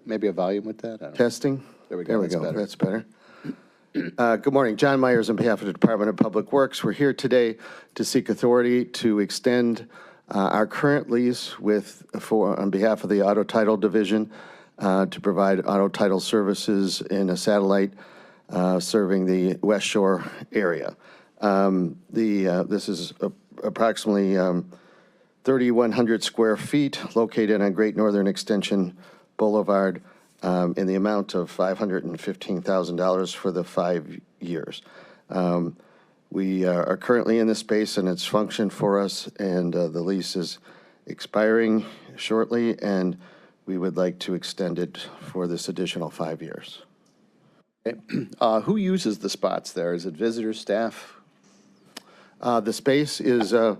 maybe a volume with that? I don't know. Testing? There we go. That's better. That's better. Good morning. John Myers on behalf of the Department of Public Works. We're here today to seek authority to extend our current lease on behalf of the Auto Title Division to provide auto title services in a satellite serving the West Shore area. This is approximately 3,100 square feet located on Great Northern Extension Boulevard in the amount of $515,000 for the 5 years. We are currently in this space and it's functioned for us, and the lease is expiring shortly, and we would like to extend it for this additional 5 years. Okay. Who uses the spots there? Is it visitors, staff? The space is the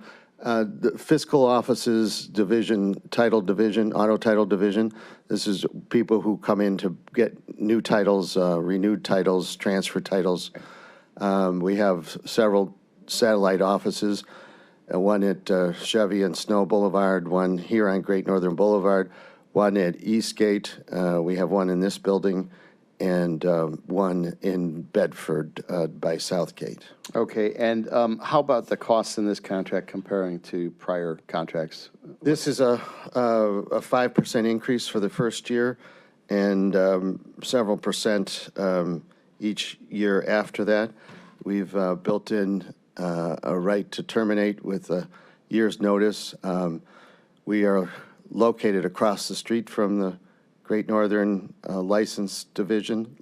fiscal offices division, title division, auto title division. This is people who come in to get new titles, renewed titles, transfer titles. We have several satellite offices, one at Chevy and Snow Boulevard, one here on Great Northern Boulevard, one at Eastgate. We have one in this building, and one in Bedford by Southgate. Okay, and how about the costs in this contract comparing to prior contracts? This is a 5% increase for the first year, and several percent each year after that. We've built in a right to terminate with a year's notice. We are located across the street from the Great Northern License Division,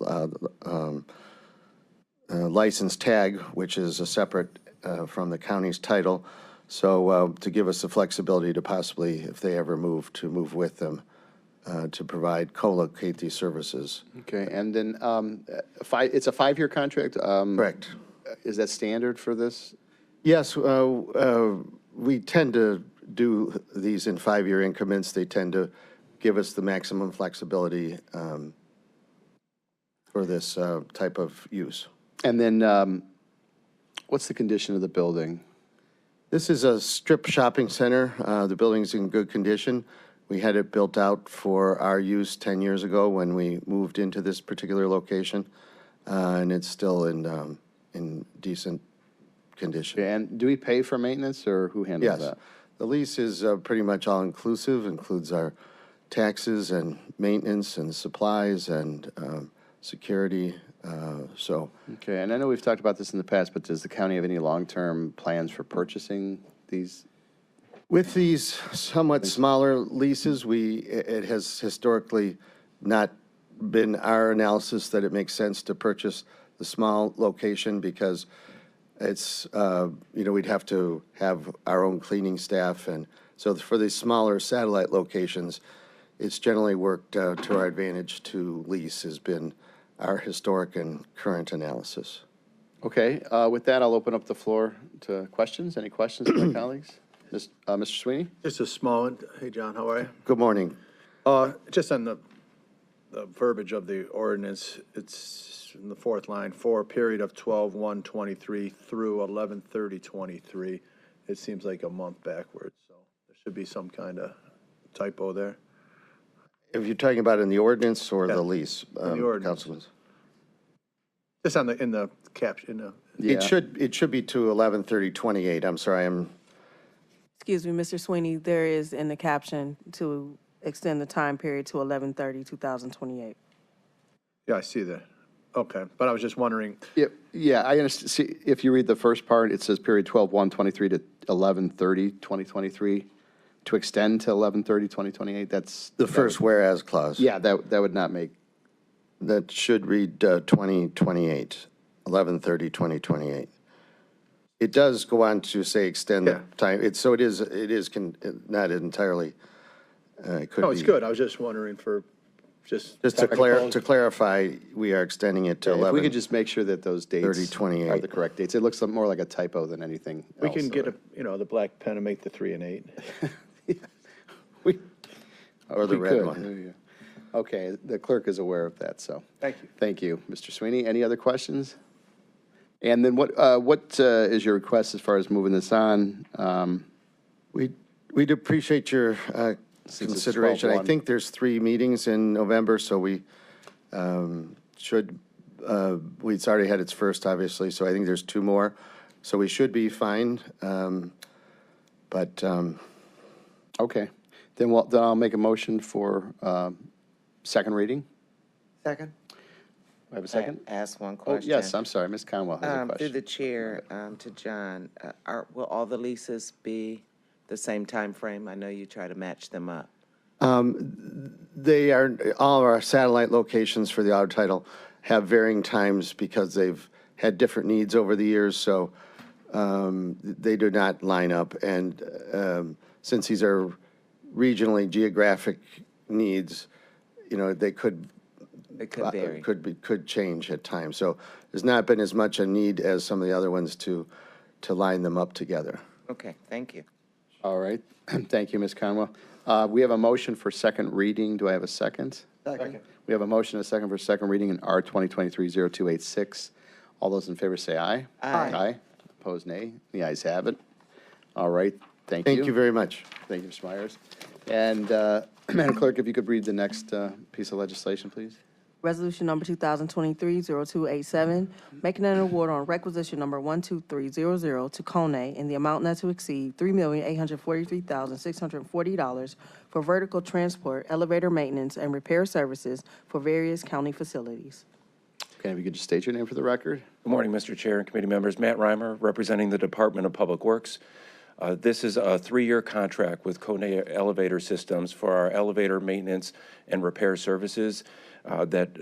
license tag, which is a separate from the county's title. So to give us the flexibility to possibly, if they ever move, to move with them to provide, co-locate these services. Okay, and then it's a 5-year contract? Correct. Is that standard for this? Yes, we tend to do these in 5-year increments. They tend to give us the maximum flexibility for this type of use. And then what's the condition of the building? This is a strip shopping center. The building's in good condition. We had it built out for our use 10 years ago when we moved into this particular location, and it's still in decent condition. Okay, and do we pay for maintenance, or who handles that? Yes. The lease is pretty much all-inclusive, includes our taxes and maintenance and supplies and security, so. Okay, and I know we've talked about this in the past, but does the county have any long-term plans for purchasing these? With these somewhat smaller leases, it has historically not been our analysis that it makes sense to purchase the small location, because it's, we'd have to have our own cleaning staff. And so for these smaller satellite locations, it's generally worked to our advantage to lease, has been our historic and current analysis. Okay, with that, I'll open up the floor to questions. Any questions from my colleagues? Mr. Sweeney? Just a small one. Hey, John, how are you? Good morning. Just on the verbiage of the ordinance, it's in the fourth line, for a period of 12/1/23 through 11/30/23. It seems like a month backwards, so there should be some kind of typo there. If you're talking about in the ordinance or Yeah, the lease, in the ordinance. Councilman? Just in the caption, It should be to 11/30/28. I'm sorry, Excuse me, Mr. Sweeney, there is in the caption to extend the time period to 11/30/2028. yeah, I see that. Okay, but I was just wondering, Yeah, I understand. See, if you read the first part, it says period 12/1/23 to 11/30/2023 to extend to 11/30/2028. That's the first whereas clause. Yeah, that would not make. That should read 2028, 11/30/2028. It does go on to say extend the Yeah. time. It is not entirely, it could no, be. it's good. I was just wondering for just Just to clarify, we are extending it to If we 11. could just make sure that those dates 30/28. are the correct dates. It looks more like a typo than anything we else. can get the black pen and make the 3 and 8. Or the we red could. one. Okay, the clerk is aware of that, so. Thank you. Thank you, Mr. Sweeney. Any other questions? And then what is your request as far as moving this on? We'd appreciate your it's consideration. I 12-1. think there's 3 meetings in November, so we it's already had its first, obviously, so I think there's 2 more. So we should be fine. But Okay, then I'll make a motion for second reading. Second? I have a second? Ask one Oh, question. yes, I'm sorry, Ms. Conwell has a Through question. the chair, to John, will all the leases be the same time frame? I know you try to match them up. they are, all of our satellite locations for the auto title have varying times because they've had different needs over the years, so they do not line up. And since these are regionally geographic needs, they could It could vary. could change at times. So there's not been as much a need as some of the other ones to line them up together. Okay, thank you. All right, thank you, Ms. Conwell. We have a motion for second reading. Do I have a second? Second. We have a motion and a second for second reading in R 2023-0286. All those in favor say aye. Aye. Aye. Opposed, nay. The ayes have it. All right, thank you. Thank you very much. Thank you, Mr. Myers. And Madam Clerk, if you could read the next piece of legislation, please. Resolution number 2023-0287, making an award on requisition number 12300 to Kone in the amount not to exceed $3,843,640 for vertical transport, elevator maintenance, and repair services for various county facilities. Okay, if you could just state your name for the record. Good morning, Mr. Chair and committee members. Matt Reimer, representing the Department of Public Works. This is a 3-year contract with Kone Elevator Systems for our elevator maintenance and repair services that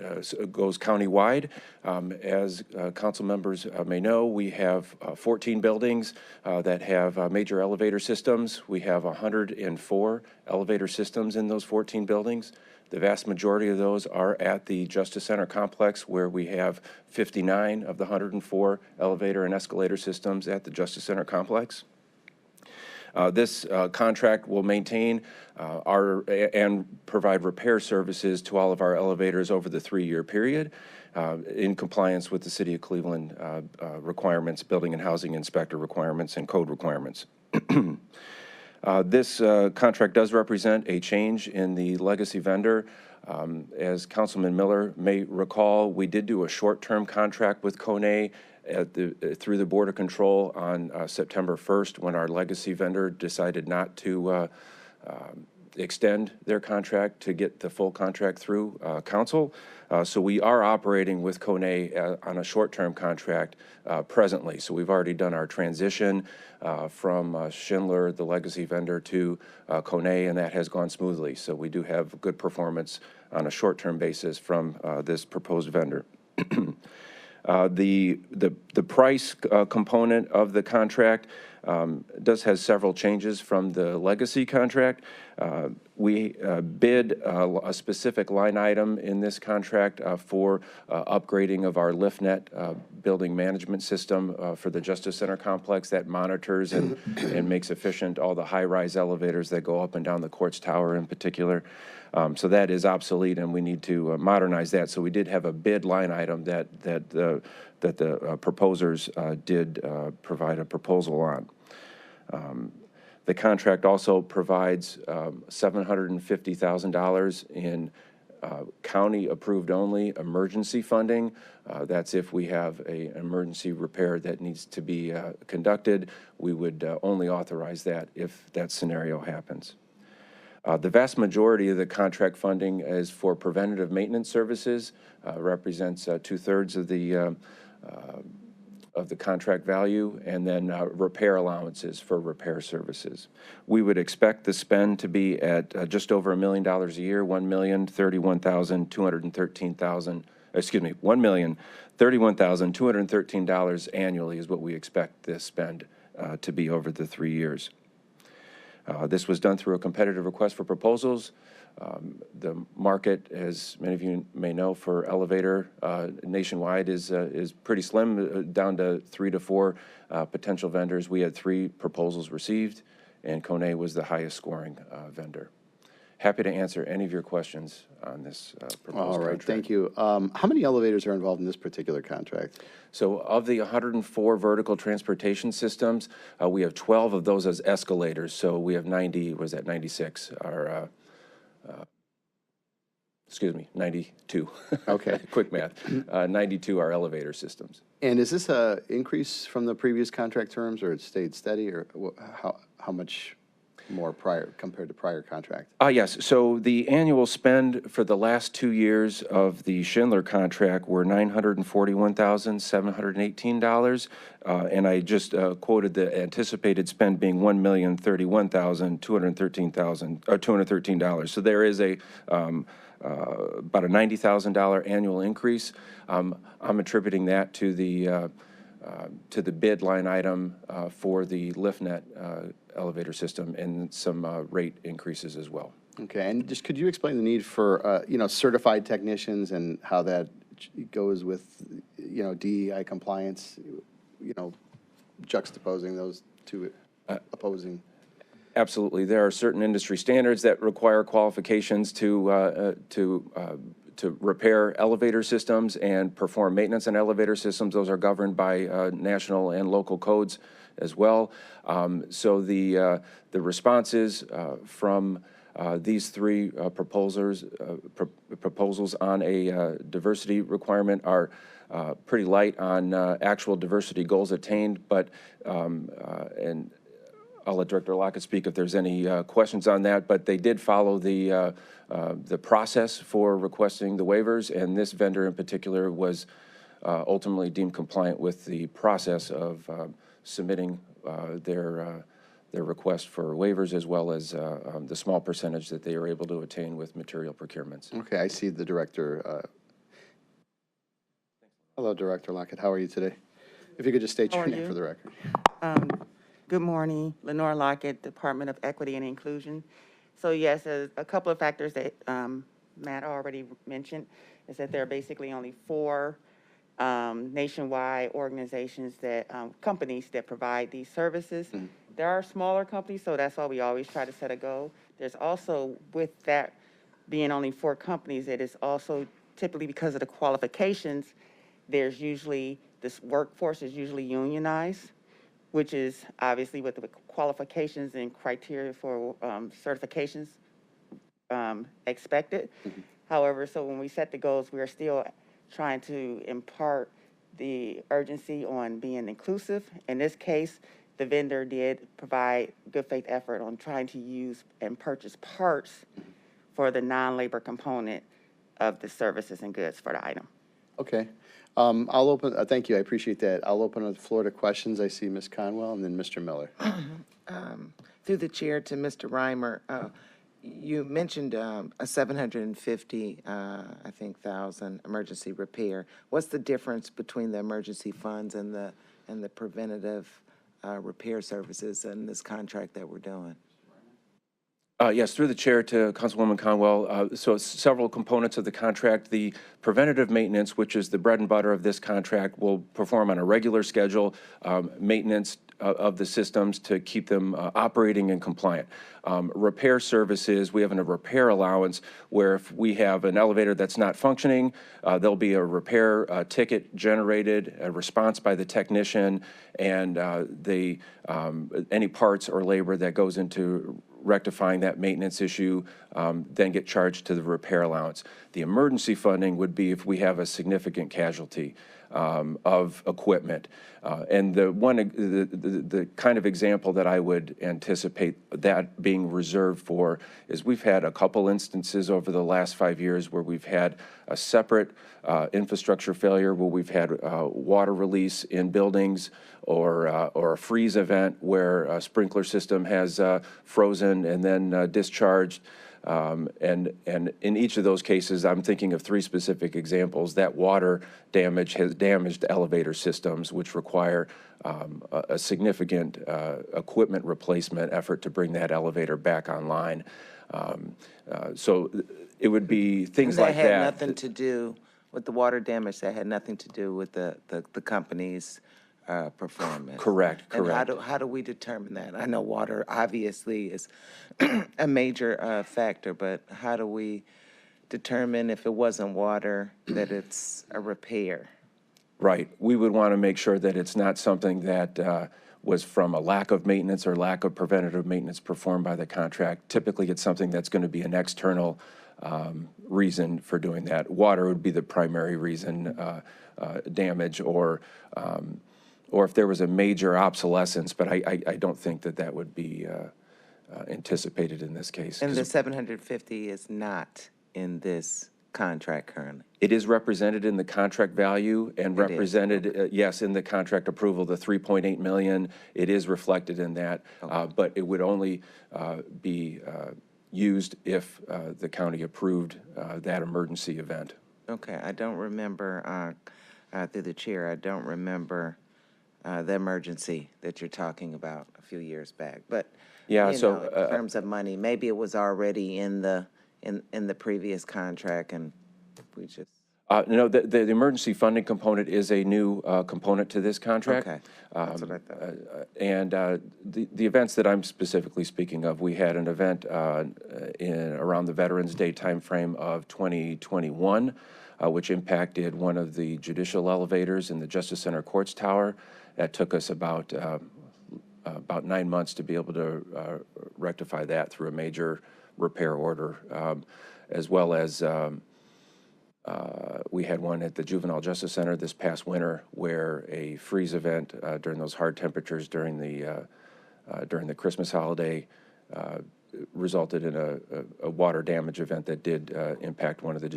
goes countywide. As council members may know, we have 14 buildings that have major elevator systems. We have 104 elevator systems in those 14 buildings. The vast majority of those are at the Justice Center complex, where we have 59 of the 104 elevator and escalator systems at the Justice Center complex. This contract will maintain and provide repair services to all of our elevators over the 3-year period in compliance with the City of Cleveland requirements, building and housing inspector requirements, and code requirements. This contract does represent a change in the legacy vendor. As Councilman Miller may recall, we did do a short-term contract with Kone through the Board of Control on September 1st, when our legacy vendor decided not to extend their contract to get the full contract through council. So we are operating with Kone on a short-term contract presently. So we've already done our transition from Schindler, the legacy vendor, to Kone, and that has gone smoothly. So we do have good performance on a short-term basis from this proposed vendor. The price component of the contract has several changes from the legacy contract. We bid a specific line item in this contract for upgrading of our LiftNet building management system for the Justice Center complex that monitors and makes efficient all the high-rise elevators that go up and down the Courts Tower in particular. So that is obsolete, and we need to modernize that. So we did have a bid line item that the proposers did provide a proposal on. The contract also provides $750,000 in county-approved only emergency funding. That's if we have an emergency repair that needs to be conducted. We would only authorize that if that scenario happens. The vast majority of the contract funding is for preventative maintenance services, represents 2/3 of the contract value, and then repair allowances for repair services. We would expect the spend to be at just over $1 million a year, $1,031,213 annually is what we expect this spend to be over the 3 years. This was done through a competitive request for proposals. The market, as many of you may know, for elevator nationwide is pretty slim, down to 3 to 4 potential vendors. We had 3 proposals received, and Kone was the highest scoring vendor. happy to answer any of your questions on this proposed All right, contract. thank you. How many elevators are involved in this particular contract? So of the 104 vertical transportation systems, we have 12 of those as escalators. So we have 96 are, excuse me, 92. Okay. Quick math. 92 are elevator systems. And is this a increase from the previous contract terms, or it stayed steady, or how much more prior, compared to prior contract? Yes, so the annual spend for the last 2 years of the Schindler contract were $941,718, and I just quoted the anticipated spend being $1,031,213. So there is a about a $90,000 annual increase. I'm attributing that to the bid line item for the LiftNet elevator system and some rate increases as well. Okay, and just could you explain the need for, certified technicians and how that goes with, DEI compliance, juxtaposing those two opposing? Absolutely. There are certain industry standards that require qualifications to repair elevator systems and perform maintenance on elevator systems. Those are governed by national and local codes as well. So the responses from these three proposals on a diversity requirement are pretty light on actual diversity goals attained, but and I'll let Director Lockett speak if there's any questions on that, but they did follow the process for requesting the waivers, and this vendor in particular was ultimately deemed compliant with the process of submitting their request for waivers, as well as the small percentage that they were able to attain with material procurements. Okay, I see the director. Hello, Director Lockett. How are you today? If you could just state How your are name you? for the record. Good morning, Lenore Lockett, Department of Equity and Inclusion. So yes, a couple of factors that Matt already mentioned is that there are basically only 4 nationwide organizations that, companies that provide these services. There are smaller companies, so that's why we always try to set a goal. There's also, with that being only 4 companies, it is also typically because of the qualifications, there's usually, this workforce is usually unionized, which is obviously with the qualifications and criteria for certifications expected. However, so when we set the goals, we are still trying to impart the urgency on being inclusive. In this case, the vendor did provide good faith effort on trying to use and purchase parts for the non-labor component of the services and goods for the item. Okay. I'll open, thank you, I appreciate that. I'll open the floor to questions. I see Ms. Conwell and then Mr. Miller. Through the chair to Mr. Reimer, you mentioned a 750, I think, thousand emergency repair. What's the difference between the emergency funds and the preventative repair services in this contract that we're doing? Yes, through the chair to Councilwoman Conwell. So several components of the contract. The preventative maintenance, which is the bread and butter of this contract, will perform on a regular schedule, maintenance of the systems to keep them operating and compliant. Repair services, we have a repair allowance where if we have an elevator that's not functioning, there'll be a repair ticket generated, a response by the technician, and any parts or labor that goes into rectifying that maintenance issue, then get charged to the repair allowance. The emergency funding would be if we have a significant casualty of equipment. And the kind of example that I would anticipate that being reserved for is we've had a couple instances over the last 5 years where we've had a separate infrastructure failure, where we've had water release in buildings, or a freeze event where a sprinkler system has frozen and then discharged. And in each of those cases, I'm thinking of 3 specific examples. That water damage has damaged elevator systems, which require a significant equipment replacement effort to bring that elevator back online. So it would be things like that. That had nothing to do with the water damage. That had nothing to do with the company's performance. Correct, And correct. how do we determine that? I know water obviously is a major factor, but how do we determine if it wasn't water that it's a repair? Right. We would want to make sure that it's not something that was from a lack of maintenance or lack of preventative maintenance performed by the contract. Typically, it's something that's going to be an external reason for doing that. Water would be the primary reason, damage, or if there was a major obsolescence, but I don't think that that would be anticipated in this case. And 'Cause the 750 is not in this contract currently? it is represented in the contract value and It is, represented, yes, in the contract approval, the 3.8 million, it is reflected in that. But it would only be used if the county approved that emergency event. Okay, I don't remember, through the chair, I don't remember the emergency that you're talking about a few years back. But, Yeah, you so, know, in terms of money, maybe it was already in the previous contract and we just, No, the emergency funding component is a new component to this contract. okay, that's what I thought. And the events that I'm specifically speaking of, we had an event around the Veterans Day timeframe of 2021, which impacted one of the judicial elevators in the Justice Center Courts Tower. That took us about 9 months to be able to rectify that through a major repair order, as well as we had one at the Juvenile Justice Center this past winter where a freeze event during those hard temperatures during the Christmas holiday resulted in a water damage event that did impact one of the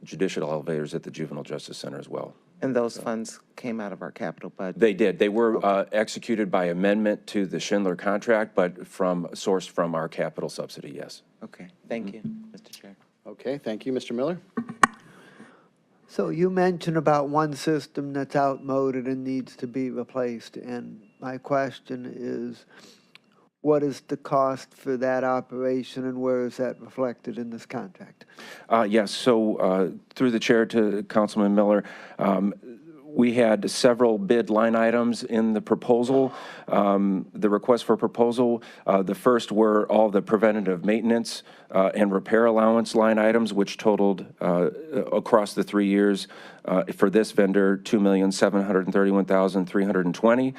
judicial elevators at the Juvenile Justice Center as well. And those funds came out of our capital budget? They did. They were executed by amendment to the Schindler contract, but sourced from our capital subsidy, yes. Okay, thank you, Mr. Chair. Okay, thank you, Mr. Miller. So you mentioned about one system that's outmoded and needs to be replaced, and my question is, what is the cost for that operation and where is that reflected in this contract? Yes, so through the chair to Councilman Miller, we had several bid line items in the proposal, the request for proposal. The first were all the preventative maintenance and repair allowance line items, which totaled across the 3 years for this vendor, $2,731,320.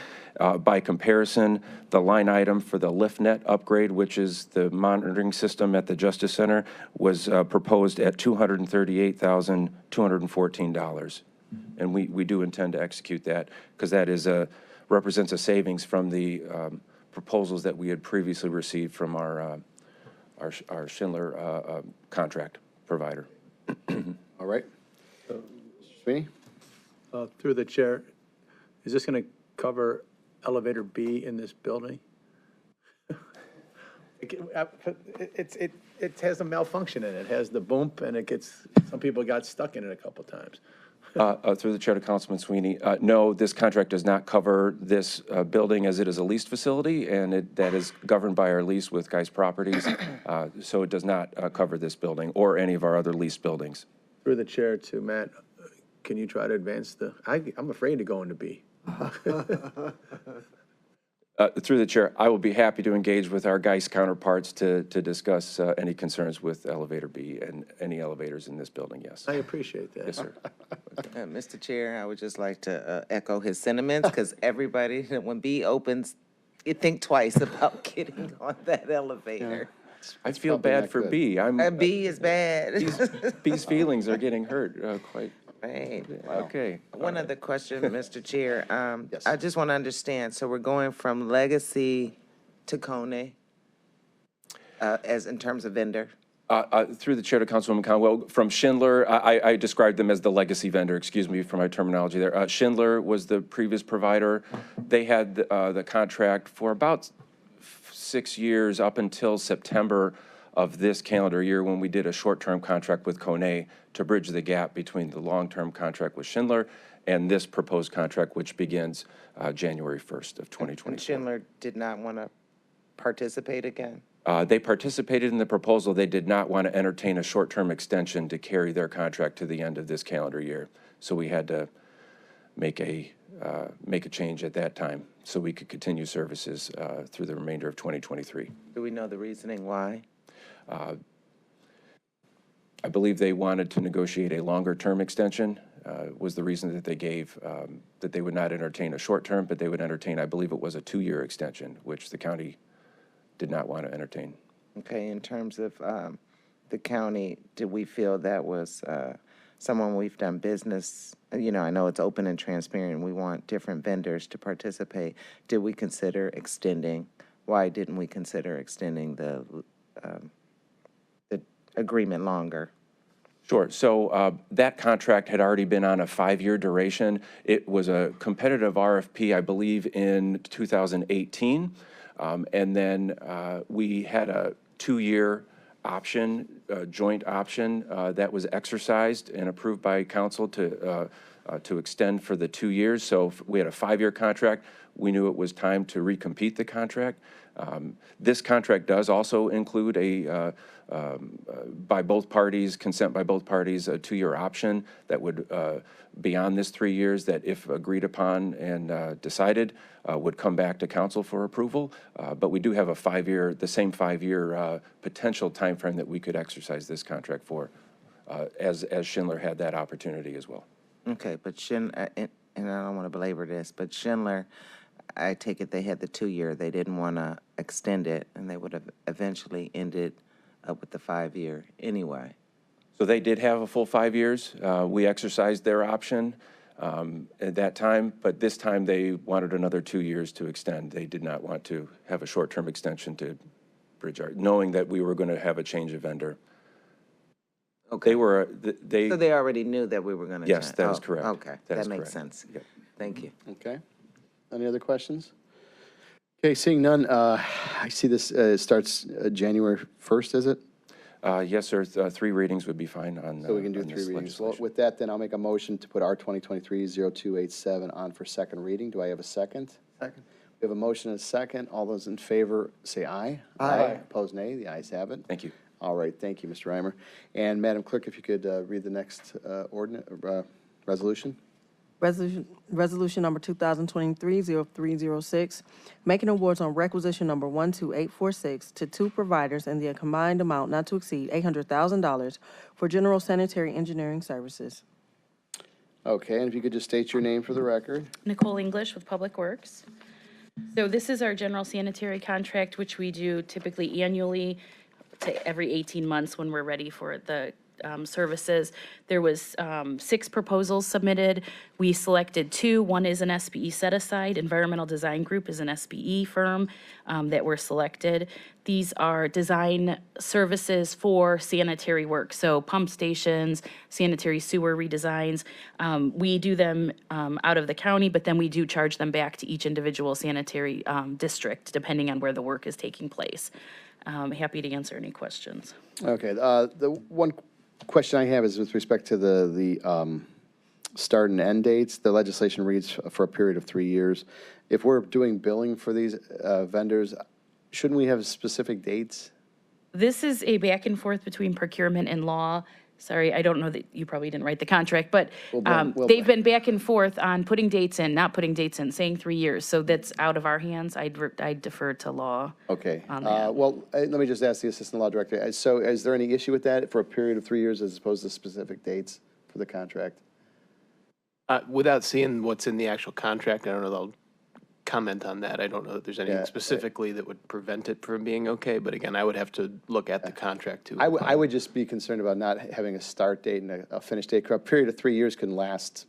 By comparison, the line item for the LiftNet upgrade, which is the monitoring system at the Justice Center, was proposed at $238,214. And we do intend to execute that because that represents a savings from the proposals that we had previously received from our Schindler contract provider. All right. Mr. Sweeney? Through the chair, is this going to cover elevator B in this building? It has a malfunction in it. It has the boom and some people got stuck in it a couple times. Through the chair to Councilman Sweeney, no, this contract does not cover this building as it is a leased facility, and that is governed by our lease with Geist Properties. So it does not cover this building or any of our other leased buildings. Through the chair to Matt, can you try to advance I'm afraid to go into B. Through the chair, I will be happy to engage with our Geist counterparts to discuss any concerns with elevator B and any elevators in this building, yes. I appreciate that. Yes, sir. Mr. Chair, I would just like to echo his sentiments, because everybody, when B opens, you think twice about getting on that elevator. I feel probably bad not for good. B. B is bad. B's feelings are getting hurt quite. Right. Okay. One other question, Mr. Chair. Yes. I just want to understand, so we're going from legacy to Kone, as in terms of vendor? Through the chair to Councilwoman Conwell, from Schindler, I described them as the legacy vendor, excuse me for my terminology there. Schindler was the previous provider. They had the contract for about 6 years up until September of this calendar year when we did a short-term contract with Kone to bridge the gap between the long-term contract with Schindler and this proposed contract, which begins January 1st of 2024. And Schindler did not want to participate again? They participated in the proposal. They did not want to entertain a short-term extension to carry their contract to the end of this calendar year. So we had to make a make a change at that time so we could continue services through the remainder of 2023. Do we know the reasoning why? I believe they wanted to negotiate a longer-term extension, was the reason that they gave, that they would not entertain a short term, but they would entertain, I believe it was a 2-year extension, which the county did not want to entertain. Okay, in terms of the county, did we feel that was someone we've done business, you know, I know it's open and transparent, and we want different vendors to participate. Did we consider extending? Why didn't we consider extending the agreement longer? Sure. So that contract had already been on a 5-year duration. It was a competitive RFP, I believe, in 2018. And then we had a 2-year option, joint option, that was exercised and approved by council to extend for the 2 years. So if we had a 5-year contract. We knew it was time to recompete the contract. This contract does also include a, by both parties, consent by both parties, a 2-year option that would, beyond this 3 years, that if agreed upon and decided, would come back to council for approval. But we do have a 5-year, the same 5-year potential timeframe that we could exercise this contract for, as Schindler had that opportunity as well. Okay, but Schindler, and I don't want to belabor this, but Schindler, I take it they had the 2-year. They didn't want to extend it, and they would have eventually ended up with the 5-year anyway. So they did have a full 5 years. We exercised their option at that time, but this time they wanted another 2 years to extend. They did not want to have a short-term extension to bridge our, knowing that we were going to have a change of vendor. Okay. They were, So they already knew that we were going to. Yes, that is correct. Okay, That that is makes correct. sense. Yep. Thank you. Okay. Any other questions? Okay, seeing none, I see this starts January 1st, is it? Yes, sir. 3 readings would be fine on. So we can do on 3 this readings. Well, legislation. with that, then I'll make a motion to put R 2023-0287 on for second reading. Do I have a second? Second. We have a motion and a second. All those in favor say aye. Aye. Opposed, nay. The ayes have it. Thank you. All right, thank you, Mr. Reimer. And Madam Clerk, if you could read the next resolution. Resolution number 2023-0306, making awards on requisition number 12846 to 2 providers in the combined amount not to exceed $800,000 for general sanitary engineering services. Okay, and if you could just state your name for the record. Nicole English with Public Works. So this is our general sanitary contract, which we do typically annually to every 18 months when we're ready for the services. There was 6 proposals submitted. We selected 2. One is an SBE set-aside. Environmental Design Group is an SBE firm that were selected. These are design services for sanitary work, so pump stations, sanitary sewer redesigns. We do them out of the county, but then we do charge them back to each individual sanitary district, depending on where the work is taking place. Happy to answer any questions. Okay, the one question I have is with respect to the start and end dates. The legislation reads for a period of 3 years. If we're doing billing for these vendors, shouldn't we have specific dates? This is a back and forth between procurement and law. Sorry, I don't know that you probably didn't write the contract, but they've been back and forth on putting dates in, not putting dates in, saying 3 years. So that's out of our hands. I'd defer to law. Okay. On that. Well, let me just ask the Assistant Law Director. So is there any issue with that for a period of 3 years as opposed to specific dates for the contract? Without seeing what's in the actual contract, I don't know that I'll comment on that. I don't know that there's anything Yeah, specifically that would prevent it from being okay, but again, I would have to look at the contract too. I would just be concerned about not having a start date and a finish date. A period of 3 years can last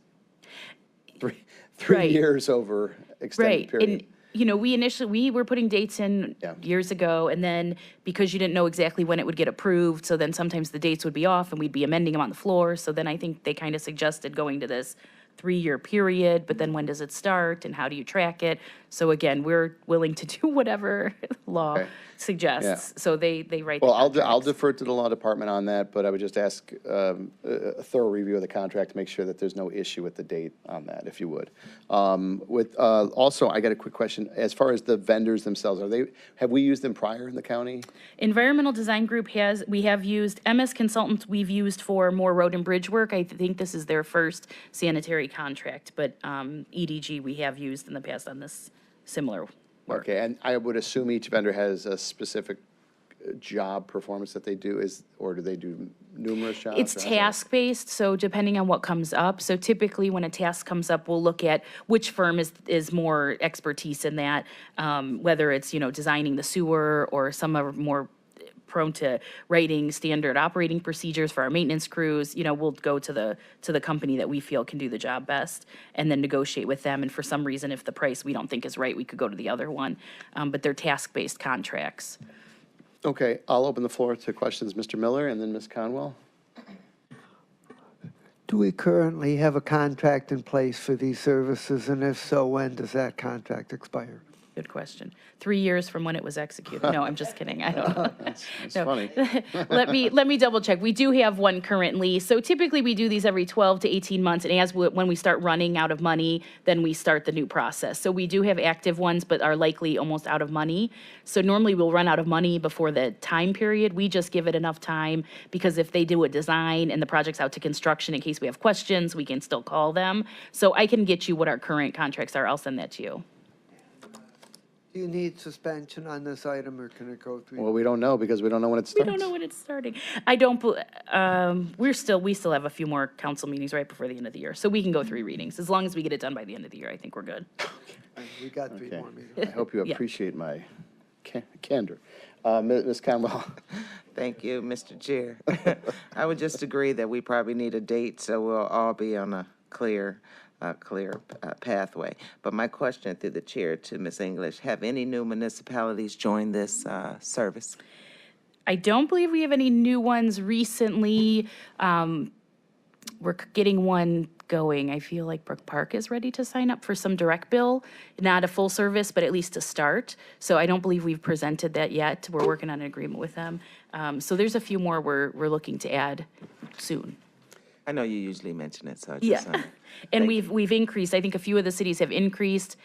three Right. years over extended Right, period. and, you know, we were putting dates in Yeah. years ago, and then because you didn't know exactly when it would get approved, so then sometimes the dates would be off, and we'd be amending them on the floor, so then I think they kind of suggested going to this 3-year period, but then when does it start, and how do you track it? So again, we're willing to do whatever law Okay. suggests, so they write the Well, I'll contracts. defer to the law department on that, but I would just ask a thorough review of the contract to make sure that there's no issue with the date on that, if you would. Also, I got a quick question. As far as the vendors themselves, have we used them prior in the county? Environmental Design Group we have used, MS Consultants we've used for more road and bridge work. I think this is their first sanitary sanitary contract, but EDG we have used in the past on this similar work. Okay, and I would assume each vendor has a specific job performance that they do, or do they do numerous jobs? It's or how's that? task-based, so depending on what comes up. So typically, when a task comes up, we'll look at which firm is more expertise in that, whether it's, designing the sewer, or some are more prone to writing standard operating procedures for our maintenance crews. We'll go to the company that we feel can do the job best, and then negotiate with them. And for some reason, if the price we don't think is right, we could go to the other one. But they're task-based contracts. Okay, I'll open the floor to questions. Mr. Miller and then Ms. Conwell. Do we currently have a contract in place for these services, and if so, when does that contract expire? Good question. 3 years from when it was executed. No, I'm just kidding. I don't know. That's No. funny. Let me double check. We do have one currently. So typically we do these every 12 to 18 months. And when we start running out of money, then we start the new process. So we do have active ones, but are likely almost out of money. So normally we'll run out of money before the time period. We just give it enough time, because if they do a design and the project's out to construction, in case we have questions, we can still call them. So I can get you what our current contracts are. I'll send that to you. Do you need suspension on this item, or can it go through? Well, we don't know because we don't know when it We starts. don't know when it's starting. I don't, we still have a few more council meetings right before the end of the year. So we can go 3 readings. As long as we get it done by the end of the year, I think we're good. We got 3 Okay. more meetings. I hope you Yeah. appreciate my candor. Ms. Conwell. Thank you, Mr. Chair. I would just agree that we probably need a date, so we'll all be on a clear pathway. But my question through the chair to Ms. English, have any new municipalities joined this service? I don't believe we have any new ones recently. We're getting one going. I feel like Brook Park is ready to sign up for some direct bill, not a full service, but at least to start. So I don't believe we've presented that yet. We're working on an agreement with them. So there's a few more we're looking to add soon. I know you usually mention it, so I Yeah, just, and we've increased. I think a few of the cities have increased,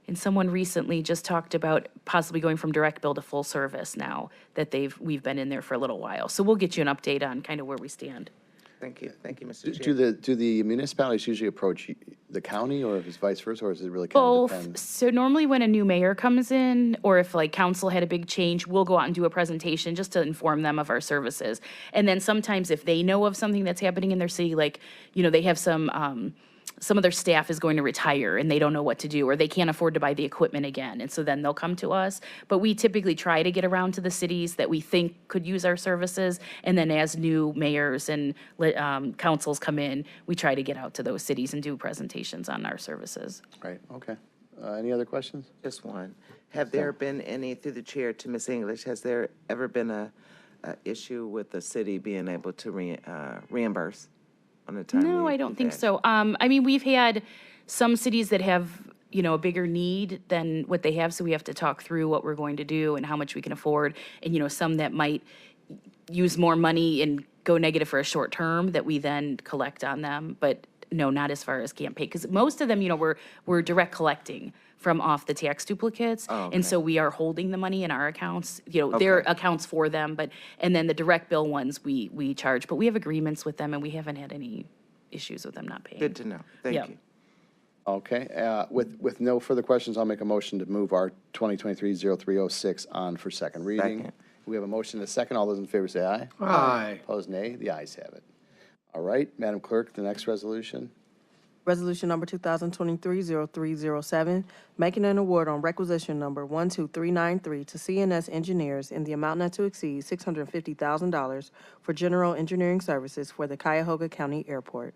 and someone recently just talked about possibly going from direct bill to full service now that we've been in there for a little while. So we'll get you an update on kind of where we stand. thank you, Mr. Chair. Do the municipalities usually approach the county, or if it's vice versa, or does it really kind of Both. depend? So normally when a new mayor comes in, or if like council had a big change, we'll go out and do a presentation just to inform them of our services. And then sometimes if they know of something that's happening in their city, like, they have some of their staff is going to retire and they don't know what to do, or they can't afford to buy the equipment again. And so then they'll come to us. But we typically try to get around to the cities that we think could use our services. And then as new mayors and councils come in, we try to get out to those cities and do presentations on our services. Right, okay. Any other questions? Just one. Have there been any, through the chair to Ms. English, has there ever been a issue with the city being able to reimburse on a timely? No, I don't think fashion? so. We've had some cities that have, a bigger need than what they have, so we have to talk through what we're going to do and how much we can afford. And, some that might use more money and go negative for a short term that we then collect on them. But no, not as far as can't pay, because most of them, we're direct collecting from off the tax duplicates. Oh, And so we are holding the money in our accounts, their accounts for them, and then the direct bill ones we charge. But we have agreements with them and we haven't had any issues with them not paying. Good to know. Thank Yeah. you. Okay, with no further questions, I'll make a motion to move our 2023-0306 on for second reading. Second. We have a motion and a second. All those in favor say aye. Aye. Opposed, nay. The ayes have it. All right, Madam Clerk, the next resolution. Resolution number 2023-0307, making an award on requisition number 12393 to CNS Engineers in the amount not to exceed $650,000 for general engineering services for the Cuyahoga County Airport.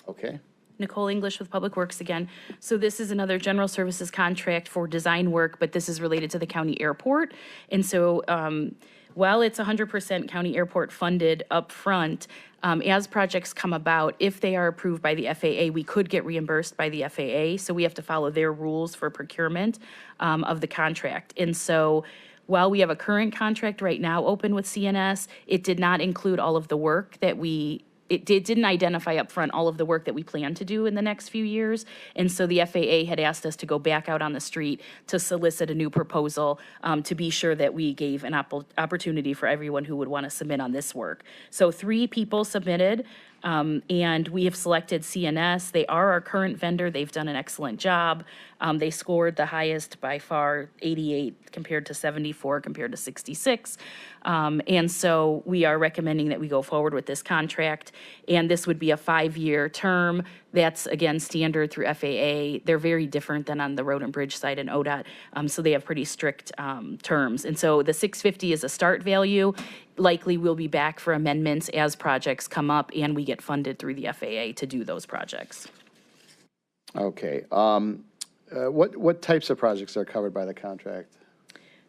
Okay, Nicole English with Public Works again. So this is another general services contract for design work, but this is related to the county airport. And so while it's 100% county airport funded upfront, as projects come about, if they are approved by the FAA, we could get reimbursed by the FAA. So we have to follow their rules for procurement of the contract. And so while we have a current contract right now open with CNS, it did not include all of the work that didn't identify upfront all of the work that we plan to do in the next few years. And so the FAA had asked us to go back out on the street to solicit a new proposal to be sure that we gave an opportunity for everyone who would want to submit on this work. So 3 people submitted. And we have selected CNS. They are our current vendor. They've done an excellent job. They scored the highest by far, 88 compared to 74 compared to 66. And so we are recommending that we go forward with this contract. And this would be a 5-year term. That's, again, standard through FAA. They're very different than on the road and bridge side and ODOT. So they have pretty strict terms. And so the 650 is a start value. Likely we'll be back for amendments as projects come up and we get funded through the FAA to do those projects. Okay. What types of projects are covered by the contract?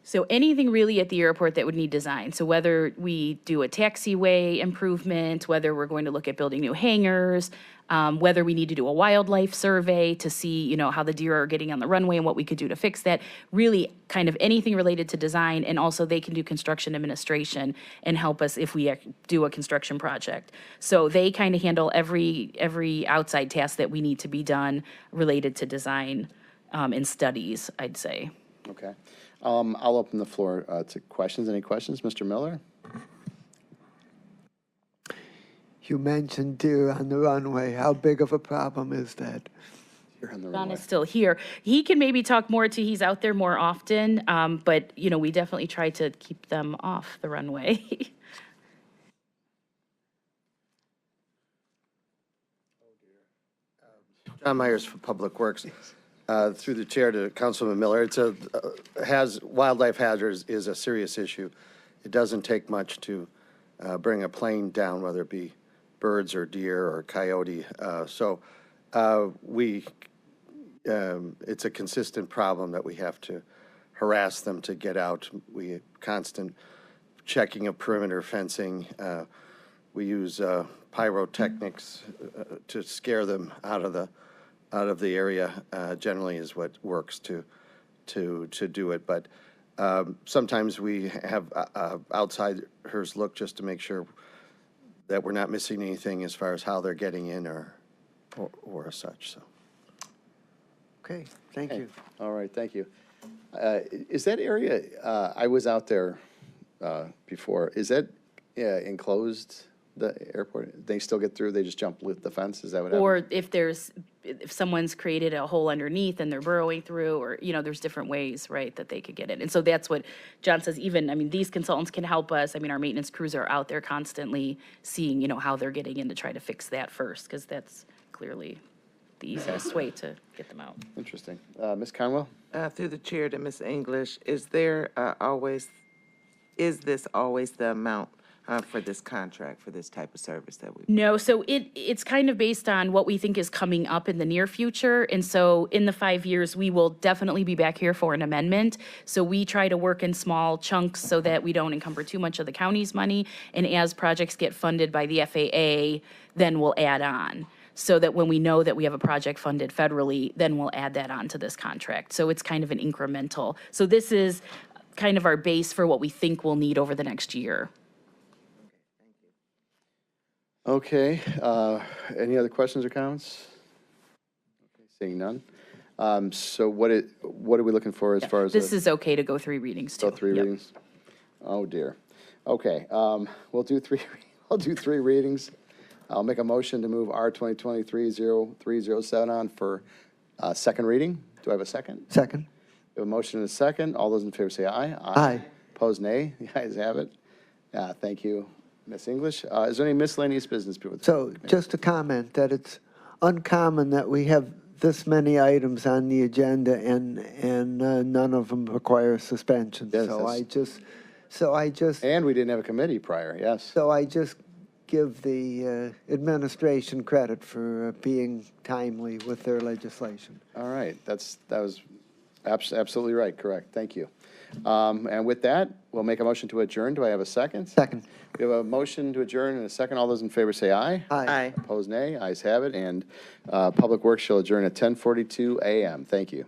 So anything really at the airport that would need design. So whether we do a taxiway improvement, whether we're going to look at building new hangars, whether we need to do a wildlife survey to see, you know, how the deer are getting on the runway and what we could do to fix that. Really kind of anything related to design, and also they can do construction administration and help us if we do a construction project. So they kind of handle every outside task that we need to be done related to design and studies, I'd say. Okay. I'll open the floor to questions. Any questions? Mr. Miller? You mentioned deer on the runway. How big of a problem is that? You're on the Don runway. is still here. He can maybe talk more to, he's out there more often, but, you know, we definitely try to keep them off the runway. John Myers for Public Works. Through the chair to Councilman Miller, it's wildlife hazards is a serious issue. It doesn't take much to bring a plane down, whether it be birds or deer or coyote. It's a consistent problem that we have to harass them to get out. We constant checking of perimeter fencing. We use pyrotechnics to scare them out of the area. Generally is what works to do it. But sometimes we have outsiders look just to make sure that we're not missing anything as far as how they're getting in or such. So. Okay, thank you. All right, thank you. Is that area, I was out there before, is that enclosed, the airport? They still get through, they just jump with the fence? Is that what happens? Or if someone's created a hole underneath and they're burrowing through, or, you know, there's different ways, right, that they could get in. And so that's what John says, even, I mean, these consultants can help us. I mean, our maintenance crews are out there constantly seeing, you know, how they're getting in to try to fix that first, because that's clearly the easiest way to get them out. Interesting. Ms. Conwell? Through the chair to Ms. English, is this always the amount for this contract, for this type of service that we? No, so it's kind of based on what we think is coming up in the near future. And so in the 5 years, we will definitely be back here for an amendment. So we try to work in small chunks so that we don't encumber too much of the county's money. And as projects get funded by the FAA, then we'll add on. So that when we know that we have a project funded federally, then we'll add that on to this contract. So it's kind of an incremental. So this is kind of our base for what we think we'll need over the next year. Okay, any other questions or comments? Okay, seeing none. So what are we looking for as far as? This is okay to go 3 readings too. Go 3 Yep. readings? Oh, dear. Okay, we'll do 3, I'll do 3 readings. I'll make a motion to move R 2023-0307 on for second reading. Do I have a second? Second? We have a motion and a second. All those in favor say aye. Aye. Opposed, nay. The ayes have it. Thank you, Ms. English. Is there any miscellaneous business before the So committee? just a comment that it's uncommon that we have this many items on the agenda and none of them require suspension. Yes, So that's- I just And we didn't have a committee prior, yes. So I just give the administration credit for being timely with their legislation. All right, that was absolutely right, correct. Thank you. And with that, we'll make a motion to adjourn. Do I have a second? Second. We have a motion to adjourn and a second. All those in favor say aye. Aye. Opposed, nay. Ayes have it. And Public Works shall adjourn at 10:42 a.m. Thank you.